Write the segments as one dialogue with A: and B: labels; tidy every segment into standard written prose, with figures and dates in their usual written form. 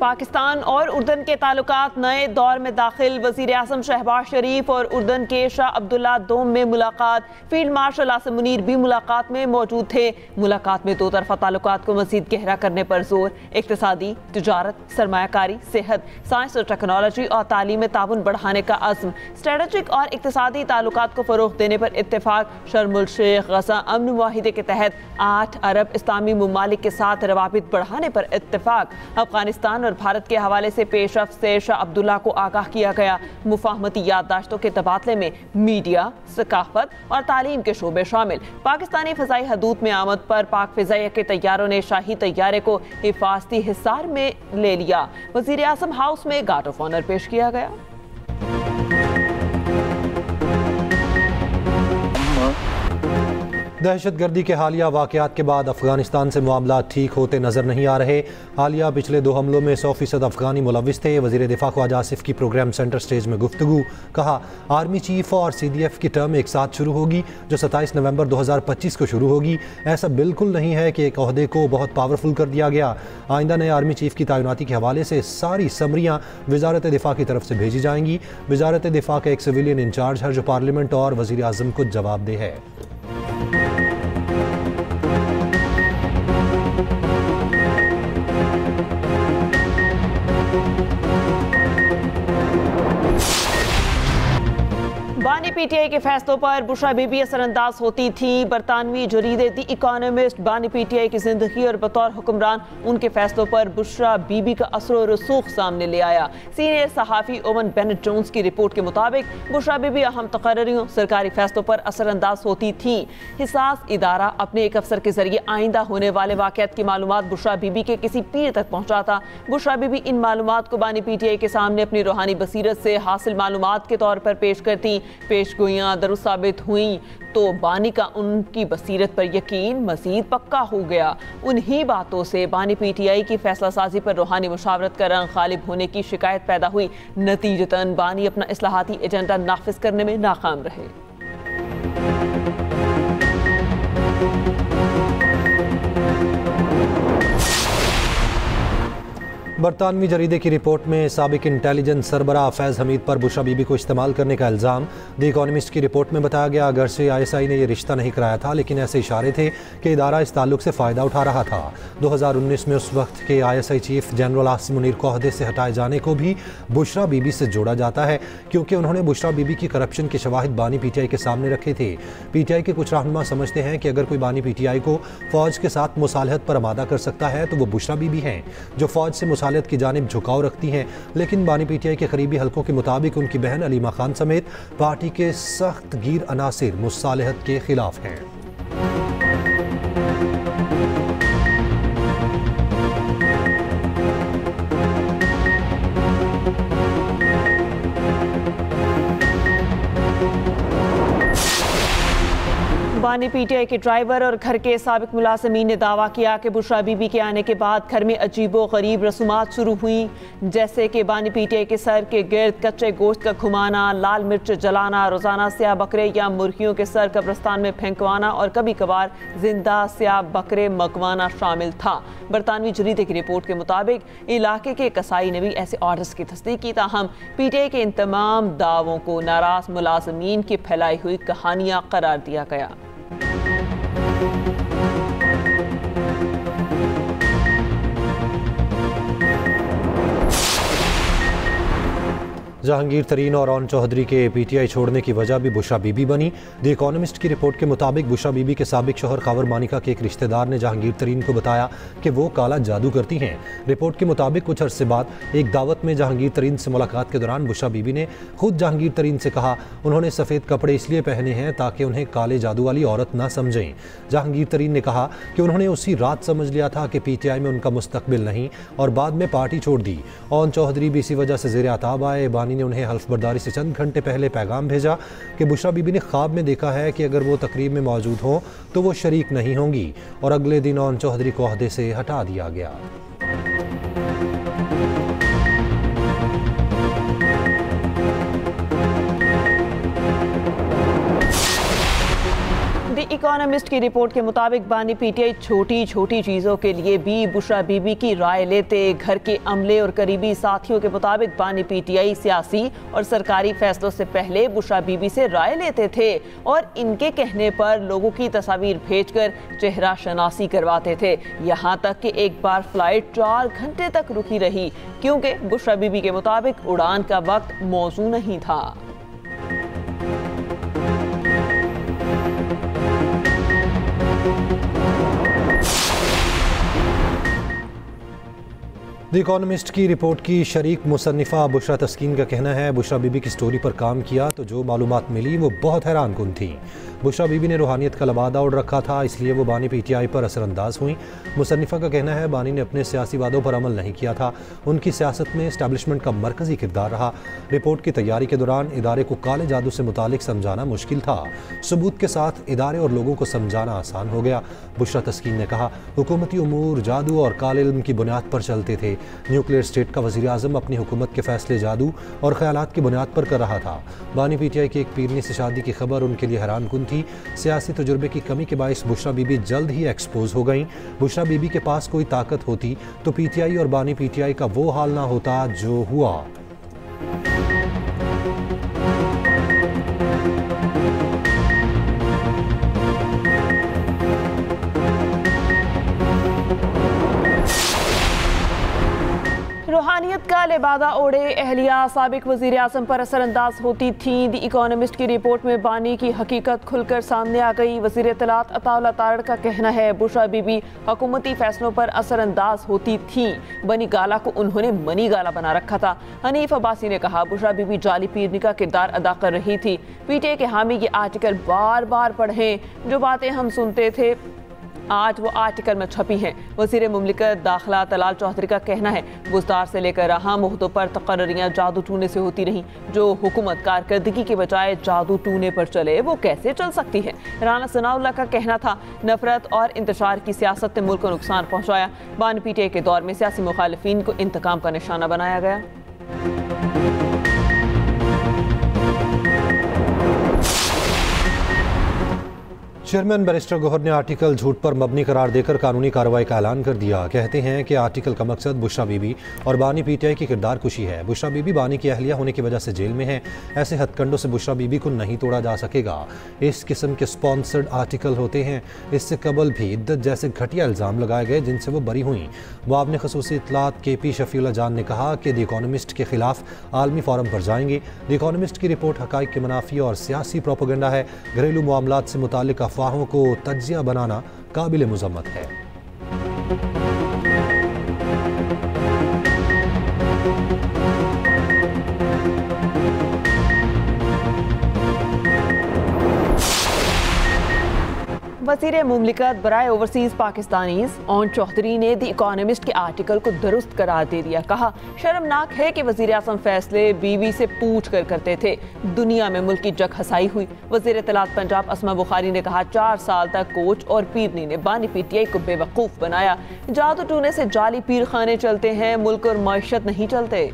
A: पाकिस्तान और उर्दन के ताल्लुकात नए दौर में दाखिल। वज़ीर आज़म शहबाज शरीफ और उर्दन के शाह अब्दुल्ला दोम में मुलाकात। फील्ड मार्शल आसिम मुनीर भी मुलाकात में मौजूद थे। मुलाकात में दो तरफा ताल्लुकात को मज़ीद गहरा करने पर जोर। इक़्तिसादी, तिजारत, सरमायाकारी, सेहत, साइंस और टेक्नोलॉजी और तालीम में ताउन बढ़ाने का अज़्म। स्ट्रेटेजिक और इक़्तिसादी ताल्लुकात को फ़रोग़ देने पर इत्तेफाक। शर्मुल शेख गज़ा अमन मुआहिदे के तहत 8 अरब इस्लामी ममालिक के साथ रवाबित बढ़ाने पर इत्तेफाक। अफगानिस्तान और भारत के हवाले से पेशरफ्त से शाह अब्दुल्ला को आगाह किया गया। मुफाहमती याददाश्तों के तबादले में मीडिया, सकाफत और तालीम के शोबे शामिल। पाकिस्तानी फ़ज़ाई हदूद में आमद पर पाक फ़िज़ाइया के तैयारों ने शाही तैयारे को हिफाजती हिसार में ले लिया। वज़ीर आज़म हाउस में गार्ड ऑफ ऑनर पेश किया गया।
B: दहशतगर्दी के हालिया वाक़यात के बाद अफगानिस्तान से मामला ठीक होते नज़र नहीं आ रहे। हालिया पिछले 2 हमलों में 100% अफगानी मुलविस थे। वज़ीर दिफा ख्वाजा आसिफ की प्रोग्राम सेंटर स्टेज में गुफ्तगू। कहा, आर्मी चीफ और CDF की टर्म एक साथ शुरू होगी जो 27 नवंबर 2025 को शुरू होगी। ऐसा बिल्कुल नहीं है कि एक ओहदे को बहुत पावरफुल कर दिया गया। आइंदा नए आर्मी चीफ की तैनाती के हवाले से सारी समरियाँ वजारत दिफा की तरफ से भेजी जाएंगी। वजारत दिफा का एक सिविलियन इंचार्ज है जो पार्लियामेंट और वज़ीर आज़म को जवाबदेह है।
A: बानी PTI के फैसलों पर बुशरा बीबी असरअंदाज होती थी। बरतानवी जरीदे दी इकोनॉमिस्ट बानी PTI की जिंदगी और बतौर हुक्मरान उनके फैसलों पर बुशरा बीबी का असर और रसूख सामने ले आया। सीनियर सहाफ़ी ओवन बेनेट जोन्स की रिपोर्ट के मुताबिक बुशरा बीबी अहम तकर्रियों, सरकारी फैसलों पर असरअंदाज होती थी। हिसास इदारा अपने एक अफसर के जरिए आइंदा होने वाले वाक़यात की मालूमात बुशरा बीबी के किसी पीर तक पहुँचाता। बुशरा बीबी इन मालूमात को बानी PTI के सामने अपनी रूहानी बसीरत से हासिल मालूमात के तौर पर पेश करती। पेशगोइयाँ दुरुस्त साबित हुई तो बानी का उनकी बसीरत पर यकीन मज़ीद पक्का हो गया। उन्हीं बातों से बानी PTI की फैसला साजी पर रूहानी मुशावरत का रंग गालिब होने की शिकायत पैदा हुई। नतीजतन बानी अपना इस्लाहाती एजेंडा नाफिज करने में नाकाम रहे।
B: बरतानवी जरीदे की रिपोर्ट में साबिक इंटेलिजेंस सरबराह फैज़ हमीद पर बुशरा बीबी को इस्तेमाल करने का इल्ज़ाम। द इकोनॉमिस्ट की रिपोर्ट में बताया गया, अगर से ISI ने यह रिश्ता नहीं कराया था लेकिन ऐसे इशारे थे कि इदारा इस ताल्लुक से फ़ायदा उठा रहा था। 2019 में उस वक्त के ISI chief general Asim Munir को ओहदे से हटाए जाने को भी बुशरा बीबी से जोड़ा जाता है क्योंकि उन्होंने बुशरा बीबी की करप्शन के शवाहिद बानी PTI के सामने रखे थे। PTI के कुछ रहनुमा समझते हैं कि अगर कोई बानी PTI को फ़ौज के साथ मुसालहत पर आमादा कर सकता है तो वो बुशरा बीबी हैं जो फ़ौज से मुसालहत की जानिब झुकाव रखती हैं। लेकिन बानी PTI के करीबी हलकों के मुताबिक उनकी बहन अलीमा खान समेत पार्टी के सख्त गिर अनासिर मुसालहत के खिलाफ हैं।
A: बानी PTI के ड्राइवर और घर के साबिक मुलाजमीन ने दावा किया कि बुशरा बीबी के आने के बाद घर में अजीबो गरीब रसूमात शुरू हुई, जैसे कि बानी PTI के सर के गिर्द कच्चे गोश्त का घुमाना, लाल मिर्च जलाना, रोज़ाना स्याह बकरे या मुर्गियों के सर कब्रिस्तान में फेंकवाना और कभी कभार जिंदा स्याह बकरे मगवाना शामिल था। बरतानवी जरीदे की रिपोर्ट के मुताबिक इलाके के कसाई ने भी ऐसे ऑर्डर्स की तस्दीक की। ताहम PTI के इन तमाम दावों को नाराज मुलाजमीन की फैलाई हुई कहानियाँ करार दिया गया।
B: जहांगीर तरीन और ऑन चौधरी के PTI छोड़ने की वजह भी बुशरा बीबी बनी। द इकोनॉमिस्ट की रिपोर्ट के मुताबिक बुशरा बीबी के साबिक शोहर खावर मानिका के एक रिश्तेदार ने जहांगीर तरीन को बताया कि वो काला जादू करती हैं। रिपोर्ट के मुताबिक कुछ अरसे बाद एक दावत में जहांगीर तरीन से मुलाकात के दौरान बुशरा बीबी ने खुद जहांगीर तरीन से कहा उन्होंने सफ़ेद कपड़े इसलिए पहने हैं ताकि उन्हें काले जादू वाली औरत ना समझें। जहांगीर तरीन ने कहा कि उन्होंने उसी रात समझ लिया था कि PTI में उनका मुस्तकबिल नहीं और बाद में पार्टी छोड़ दी। ऑन चौधरी भी इसी वजह से ज़ेर आताब आए। बानी ने उन्हें हल्फ बर्दारी से चंद घंटे पहले पैगाम भेजा कि बुशरा बीबी ने ख्वाब में देखा है कि अगर वो तकरीब में मौजूद हों तो वो शरीक नहीं होंगी और अगले दिन ऑन चौधरी को ओहदे से हटा दिया गया।
A: द इकोनॉमिस्ट की रिपोर्ट के मुताबिक बानी पीटीआई छोटी छोटी चीज़ों के लिए भी बुशरा बीबी की राय लेते। घर के अमले और करीबी साथियों के मुताबिक बानी पीटीआई सियासी और सरकारी फैसलों से पहले बुशरा बीबी से राय लेते थे और इनके कहने पर लोगों की तस्वीर भेजकर चेहरा शनासी करवाते थे। यहाँ तक कि एक बार फ्लाइट 4 घंटे तक रुकी रही क्योंकि बुशरा बीबी के मुताबिक उड़ान का वक्त मौजू नहीं था।
B: द इकोनॉमिस्ट की रिपोर्ट की शरीक मुसन्निफा बुशरा तस्कीन का कहना है, बुशरा बीबी की स्टोरी पर काम किया तो जो मालूमात मिली वो बहुत हैरान कुन थी। बुशरा बीबी ने रूहानियत का लबादा उड़ रखा था, इसलिए वो बानी पीटीआई पर असरअंदाज हुई। मुसन्निफा का कहना है, बानी ने अपने सियासी वादों पर अमल नहीं किया था, उनकी सियासत में इस्टेब्लिशमेंट का मरकजी किरदार रहा। रिपोर्ट की तैयारी के दौरान इदारे को काले जादू से मुतालिक समझाना मुश्किल था, सबूत के साथ इदारे और लोगों को समझाना आसान हो गया। बुशरा तस्कीन ने कहा, हुकूमती उमूर जादू और काले इल्म की बुनियाद पर चलते थे। न्यूक्लियर स्टेट का वज़ीर आज़म अपनी हुकूमत के फैसले जादू और ख्यालात की बुनियाद पर कर रहा था। बानी पीटीआई की एक पीरनी से शादी की खबर उनके लिए हैरान कुन थी। सियासी तजुर्बे की कमी के बायस बुशरा बीबी जल्द ही एक्सपोज हो गईं। बुशरा बीबी के पास कोई ताकत होती तो पीटीआई और बानी पीटीआई का वो हाल ना होता जो हुआ।
A: रूहानियत का लिबादा ओढ़े अहलिया साबिक वज़ीर आज़म पर असरअंदाज होती थी। द इकोनॉमिस्ट की रिपोर्ट में बानी की हकीकत खुलकर सामने आ गई। वज़ीर इत्तलात अताउल्लाह तारड़ का कहना है, बुशरा बीबी हुकूमती फैसलों पर असरअंदाज होती थी। बनी गाला को उन्होंने मनी गाला बना रखा था। हनीफ अब्बासी ने कहा, बुशरा बीबी जाली पीरनी का किरदार अदा कर रही थी। पीटीआई के हामी ये आर्टिकल बार बार पढ़ें, जो बातें हम सुनते थे आज वो आर्टिकल में छपी हैं। वज़ीर मुमलिकत दाखिला तलाल चौधरी का कहना है, बुज़दार से लेकर रहा मुहतों पर तकर्रियाँ जादू टूने से होती रहीं। जो हुकूमत कारकर्दगी के बजाय जादू टूने पर चले वो कैसे चल सकती है। राना सनाउल्लाह का कहना था, नफरत और इंतशार की सियासत ने मुल्क को नुकसान पहुँचाया। बानी पीटीआई के दौर में सियासी मुखालिफिन को इंतकाम का निशाना बनाया गया।
B: चेयरमैन बैरिस्टर गौहर ने आर्टिकल झूठ पर मबनी करार देकर कानूनी कार्रवाई का ऐलान कर दिया। कहते हैं कि आर्टिकल का मकसद बुशरा बीबी और बानी पीटीआई की किरदार कुशी है। बुशरा बीबी बानी की अहलिया होने की वजह से जेल में है। ऐसे हथकंडों से बुशरा बीबी को नहीं तोड़ा जा सकेगा। इस किस्म के स्पॉन्सर्ड आर्टिकल होते हैं। इससे कबल भी इद्दत जैसे घटिया इल्ज़ाम लगाए गए जिनसे वो बरी हुई। मुआविन ख़ुसूसी इत्तलात KP शफीउल्लाह जान ने कहा कि द इकोनॉमिस्ट के खिलाफ आलमी फोरम पर जाएंगे। द इकोनॉमिस्ट की रिपोर्ट हक़ाइक़ के मुनाफी और सियासी प्रोपेगेंडा है। घरेलू मामलात से मुताल्लिक़ अफवाहों को तज्जिया बनाना काबिल मुज़म्मत है।
A: वज़ीर मुमलिकत बराए ओवरसीज़ पाकिस्तानीज़ ओन चौधरी ने द इकोनॉमिस्ट के आर्टिकल को दुरुस्त करार दे दिया। कहा, शर्मनाक है कि वज़ीर आज़म फैसले बीवी से पूछ कर करते थे। दुनिया में मुल्क की जग हसाई हुई। वज़ीर इत्तलात पंजाब अस्मा बुखारी ने कहा, 4 साल तक कोच और पीरनी ने बानी पीटीआई को बेवकूफ़ बनाया। जादू टूने से जाली पीर खाने चलते हैं, मुल्क और मईशत नहीं चलते।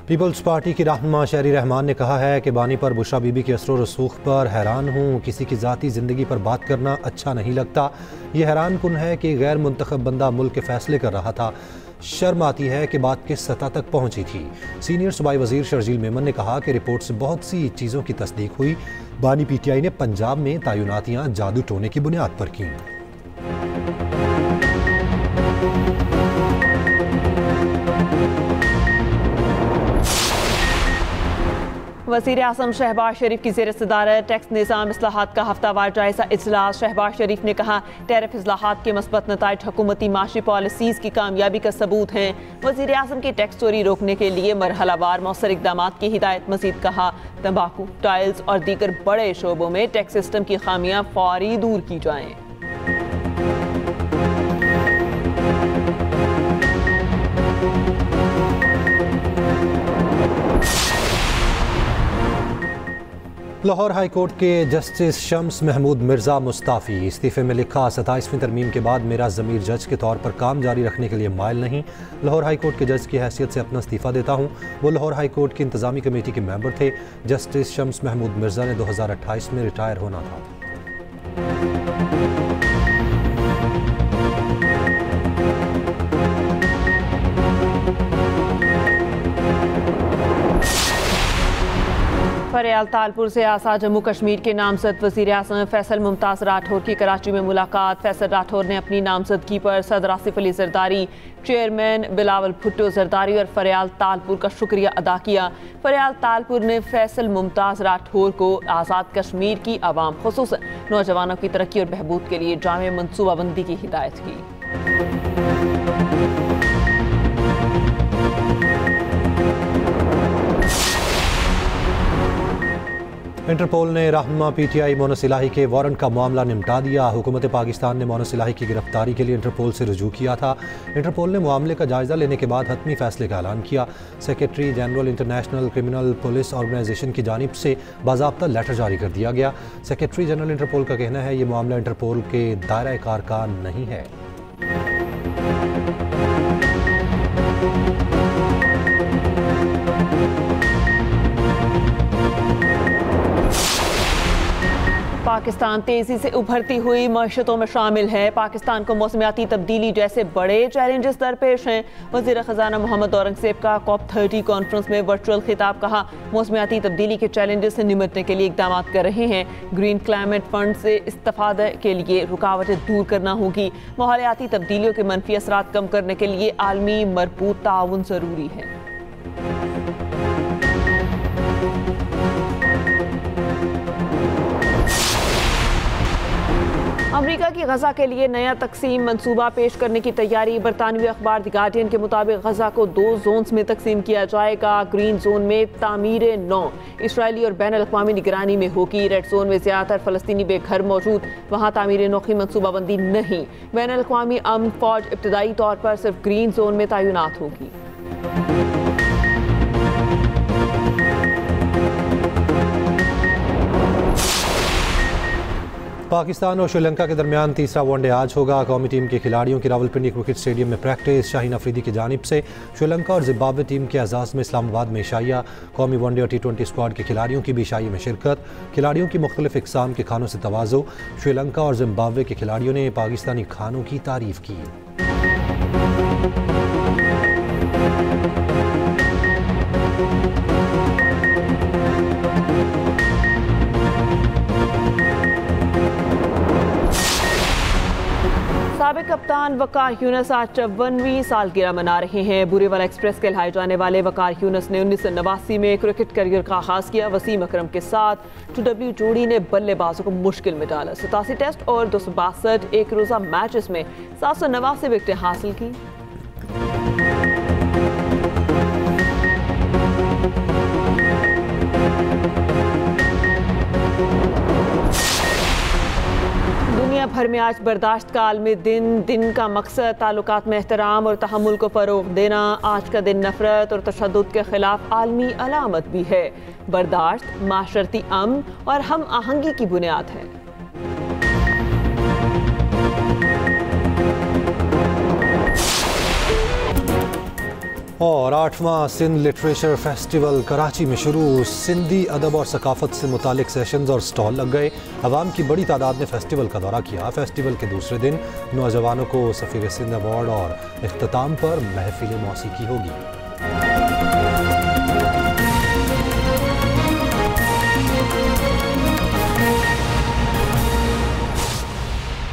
B: पीपल्स पार्टी की रहनुमा शहरी रहमान ने कहा है कि बानी पर बुशरा बीबी के असर रसूख पर हैरान हूँ। किसी की ज़ाती ज़िंदगी पर बात करना अच्छा नहीं लगता। ये हैरान कुन है कि गैर मुंतखब बंदा मुल्क के फैसले कर रहा था। शर्म आती है कि बात किस सतह तक पहुँची थी। सीनियर सूबाई वज़ीर शर्जील मेमन ने कहा कि रिपोर्ट से बहुत सी चीज़ों की तस्दीक हुई। बानी पीटीआई ने पंजाब में तैनातियाँ जादू टोने की बुनियाद पर की।
A: वज़ीर आज़म शहबाज शरीफ की ज़ेर सदारत टैक्स निज़ाम इस्लाहात का हफ्तावार जायज़ा इजलास। शहबाज शरीफ ने कहा, टैरिफ इस्लाहात के मस्बत नताइज हुकूमती माशी पॉलिसीज़ की कामयाबी का सबूत हैं। वज़ीर आज़म की टैक्स चोरी रोकने के लिए मरहलावार मौसर इक़दामात की हिदायत। मज़ीद कहा, तंबाकू, टाइल्स और दीगर बड़े शोबों में टैक्स सिस्टम की खामियाँ फौरी दूर की जाएँ।
B: लाहौर हाई कोर्ट के जस्टिस शम्स महमूद मिर्ज़ा मुस्ताफ़ी। इस्तीफ़े में लिखा, 27वीं तरमीम के बाद मेरा ज़मीर जज के तौर पर काम जारी रखने के लिए माइल नहीं। लाहौर हाई कोर्ट के जज की हैसियत से अपना इस्तीफ़ा देता हूँ। वो लाहौर हाई कोर्ट की इंतज़ामी कमेटी के मेंबर थे। जस्टिस शम्स महमूद मिर्ज़ा ने 2028 में रिटायर होना था।
A: फरियाल तालपुर से आसा जम्मू कश्मीर के नामजद वज़ीर आज़म फैसल मुमताज़ राठौर की कराची में मुलाकात। फैसल राठौर ने अपनी नामजदगी पर सदर आसिफ अली जरदारी, चेयरमैन बिलावल भुट्टो जरदारी और फरियाल तालपुर का शुक्रिया अदा किया। फरियाल तालपुर ने फैसल मुमताज़ राठौर को आज़ाद कश्मीर की आवाम, खुसूसन नौजवानों की तरक्की और बहबूद के लिए जामे मनसूबाबंदी की हिदायत की।
B: इंटरपोल ने रहनुमा PTI मोनस इलाही के वारंट का मामला निपटा दिया। हुकूमत पाकिस्तान ने मोनस इलाही की गिरफ्तारी के लिए इंटरपोल से रुजू किया था। इंटरपोल ने मामले का जायजा लेने के बाद हतमी फैसले का ऐलान किया। Secretary general international criminal police organisation की जानिब से बाज़ाब्ता लेटर जारी कर दिया गया। सेक्रेटरी जनरल इंटरपोल का कहना है ये मामला इंटरपोल के दायरा कार का नहीं है।
A: पाकिस्तान तेजी से उभरती हुई मईशतों में शामिल है। पाकिस्तान को मौसमियाती तब्दीली जैसे बड़े चैलेंजेस दरपेश हैं। वज़ीर ख़जाना मोहम्मद औरंगज़ेब का COP30 कॉन्फ्रेंस में वर्चुअल खिताब। कहा, मौसमियाती तब्दीली के चैलेंजेस से निपटने के लिए इक़दाम कर रहे हैं। ग्रीन क्लाइमेट फंड से इस्तिफ़ादे के लिए रुकावटें दूर करना होगी। माहौलियाती तब्दीलियों के मनफी असरात कम करने के लिए आलमी मरबूत ताउन ज़रूरी है। अमेरिका की गजा के लिए नया तकसीम मंसूबा पेश करने की तैयारी। बरतानवी अखबार द गार्डियन के मुताबिक गजा को 2 जोन्स में तकसीम किया जाएगा। ग्रीन जोन में तामीर नौ इसराइली और बैन अल-अक़वामी निगरानी में होगी। रेड जोन में ज़्यादातर फ़लस्तीनी बेघर मौजूद, वहाँ तामीर नौ की मनसूबाबंदी नहीं। बैन अल-अक़वामी अमन फ़ौज इब्तदाई तौर पर सिर्फ ग्रीन जोन में तैनात होगी।
B: पाकिस्तान और श्रीलंका के दरमियान तीसरा वनडे आज होगा। कौमी टीम के खिलाड़ियों की रावलपिंडी क्रिकेट स्टेडियम में प्रैक्टिस। शाहीन अफरीदी की जानिब से श्रीलंका और जिम्बाब्वे टीम के एजाज़ में इस्लामाबाद में इशाइया। कौमी वनडे और T20 स्क्वाड के खिलाड़ियों की भी इशाइये में शिरकत। खिलाड़ियों की मुख्तलिफ इक़साम के खानों से तवाज़ो। श्रीलंका और जिम्बाब्वे के खिलाड़ियों ने पाकिस्तानी खानों की तारीफ की।
A: साबिक कप्तान वकार यूनुस आज 54वीं सालगिरह मना रहे हैं। बुरेवाला एक्सप्रेस कहलाए जाने वाले वकार यूनुस ने 1989 में क्रिकेट करियर का आगाज किया। वसीम अकरम के साथ 2W जोड़ी ने बल्लेबाजों को मुश्किल में डाला। 87 टेस्ट और 262 एक रोज़ा मैचेस में 789 विकेटें हासिल की। दुनिया भर में आज बर्दाश्त का आलमी दिन का मकसद ताल्लुकात में एहतराम और तहम्मुल को फ़रोग़ देना। आज का दिन नफ़रत और तशद्दुद के ख़िलाफ़ आलमी अलामत भी है। बर्दाश्त माशरती अमन और हम आहंगी की बुनियाद है।
B: और 8वां सिंध लिटरेचर फेस्टिवल कराची में शुरू। सिंधी अदब और सकाफत से मुतालिक सेशंस और स्टॉल लग गए। अवाम की बड़ी तादाद ने फेस्टिवल का दौरा किया। फेस्टिवल के दूसरे दिन नौजवानों को सफ़ीर सिंध अवार्ड और इख्तिताम पर महफिल मौसीकी होगी।